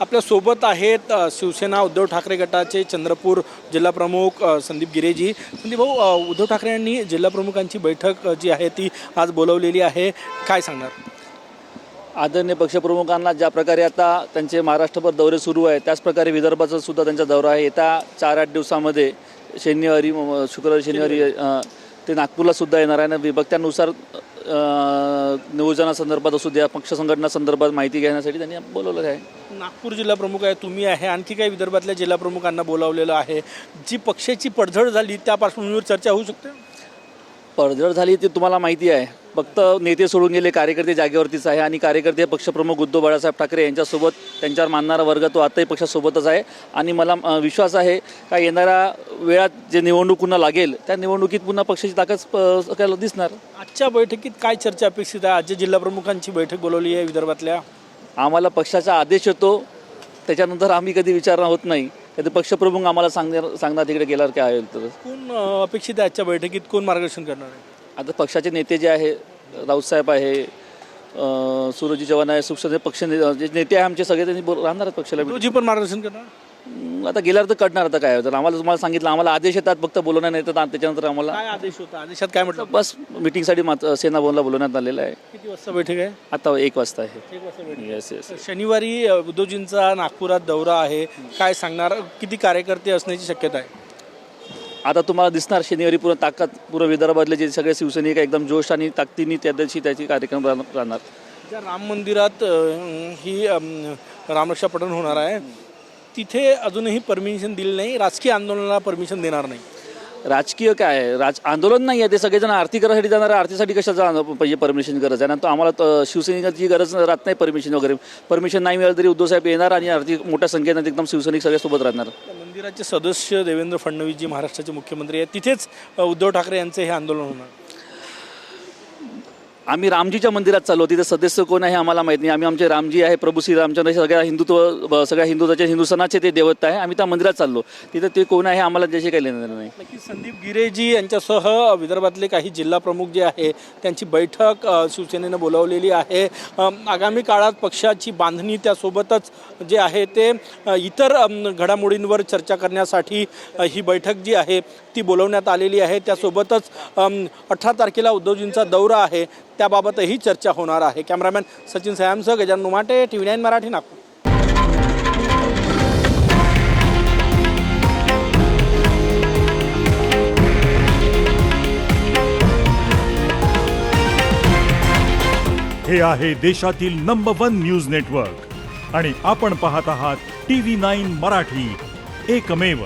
आपल्या सोबत आहेत शिवसेना उद्धव ठाकरे गटाचे चंद्रपूर जिल्हाप्रमुख संदीप गिरेजी. संदीप भाऊ, उद्धव ठाकरे यांनी जिल्हाप्रमुखांची बैठक जी आहे ती आज बोलवलेली आहे, काय सांगणार? आदरणीय पक्षप्रमुखांना ज्या प्रकारे आता त्यांचे महाराष्ट्रभर दौरे सुरू आहे त्याच प्रकारे विदर्भाचा सुद्धा त्यांचा दौरा आहे. येत्या 4-8 दिवसामध्ये शनिवारी शुक्रवारी शनिवारी ते नागपूरला सुद्धा येणार आहे. आणि विभक्त्यानुसार नियोजनासंदर्भात असू द्या, पक्ष संघटनासंदर्भात माहिती घेण्यासाठी त्यांनी बोलवलं आहे. नागपूर जिल्हाप्रमुख आहे, तुम्ही आहे, आणखी काही विदर्भातल्या जिल्हाप्रमुखांना बोलावलेलं आहे. जी पक्षाची पडझड झाली त्या पार्श्वभूमीवर चर्चा होऊ शकते. पडझड झाली ते तुम्हाला माहिती आहे. फक्त नेते सोडून गेले, कार्यकर्ते जागेवरतीच आहे. आणि कार्यकर्ते पक्षप्रमुख उद्धव बाळासाहेब ठाकरे यांच्यासोबत त्यांच्यावर मानणारा वर्ग तो आताही पक्षासोबतच आहे. आणि मला विश्वास आहे का येणाऱ्या वेळात जे निवडणूक पुन्हा लागेल त्या निवडणुकीत पुन्हा पक्षाची ताकद सगळ्याला दिसणार. आजच्या बैठकीत काय चर्चा अपेक्षित आहे? आज जिल्हाप्रमुखांची बैठक बोलवली आहे विदर्भातल्या. आम्हाला पक्षाचा आदेश येतो, त्याच्यानंतर आम्ही कधी विचार होत नाही. कधी पक्षप्रमुख आम्हाला सांगणार तिकडे गेल्यावर काय होईल. तर कोण अपेक्षित आहे आजच्या बैठकीत? कोण मार्गदर्शन करणार आहे? आता पक्षाचे नेते जे आहे, राऊतसाहेब आहे, सूरजी चव्हाण आहे, सुखसंदे पक्ष जे नेते आहे आमचे सगळे त्यांनी राहणार आहेत पक्षाला. तुझी पण मार्गदर्शन करणार? आता गेल्यावर तर कळणार. आता काय तर आम्हाला तुम्हाला सांगितलं, आम्हाला आदेश येतात, फक्त बोलवण्यात येतात. त्याच्यानंतर आम्हाला काय आदेश होता? आदेशात काय म्हटलं? बस मिटिंगसाठी सेना भवनला बोलवण्यात आलेलं आहे. किती वाजता बैठक आहे? आता 1 वाजता आहे. 1 वाजता बैठक. Yes yes. शनिवारी उद्धवजींचा नागपुरात दौरा आहे, काय सांगणार? किती कार्यकर्ते असण्याची शक्यता आहे? आता तुम्हाला दिसणार शनिवारी पूर्ण ताकद, पूर्ण विदर्भातले जे सगळे शिवसैनिक एकदम जोश आणि ताकदीने त्या दिवशी त्याची कार्यक्रम राहणार. ज्या राम मंदिरात ही रामरक्षा पठण होणार आहे तिथे अजूनही परमिशन दिली नाही. राजकीय आंदोलनाला परमिशन देणार नाही. राजकीय काय आहे? आंदोलन नाही आहे. ते सगळेजण आरती करायसाठी जाणार आहे. आरतीसाठी कशाचं पाहिजे परमिशन गरज आहे ना? तो आम्हाला शिवसैनिकांची गरज राहत नाही परमिशन वगैरे. परमिशन नाही मिळालं तरी उद्धवसाहेब येणार आणि आरती मोठ्या संख्येनं एकदम शिवसैनिक सगळ्यासोबत राहणार. मंदिराचे सदस्य देवेंद्र फडणवीस जी महाराष्ट्राचे मुख्यमंत्री आहेत तिथेच उद्धव ठाकरे यांचे हे आंदोलन होणार. आम्ही रामजीच्या मंदिरात चाललो, तिथे सदस्य कोण आहे आम्हाला माहीत नाही. आम्ही आमचे रामजी आहे, प्रभू श्री रामचंद्र, सगळ्या हिंदुत्वाच्या हिंदुस्थानाचे ते देवता आहे. आम्ही त्या मंदिरात चाललो, तिथे ते कोण आहे आम्हाला त्याचे काही लेणं नाही. नक्कीच संदीप गिरेजी यांच्यासह विदर्भातले काही जिल्हा प्रमुख जे आहे त्यांची बैठक शिवसेनेनं बोलावलेली आहे. आगामी काळात पक्षाची बांधणी त्यासोबतच जे आहे ते इतर घडामोडींवर चर्चा करण्यासाठी ही बैठक जी आहे ती बोलवण्यात आलेली आहे. त्यासोबतच 18 तारखेला उद्धवजींचा दौरा आहे, त्याबाबतही चर्चा होणार आहे. कॅमेरामॅन सचिन सयामसह गजानन उमाटे, TV9 मराठी, नागपूर. हे आहे देशातील नंबर 1 न्यूज नेटवर्क आणि आपण पाहत आहात TV9 मराठी, एकमेव.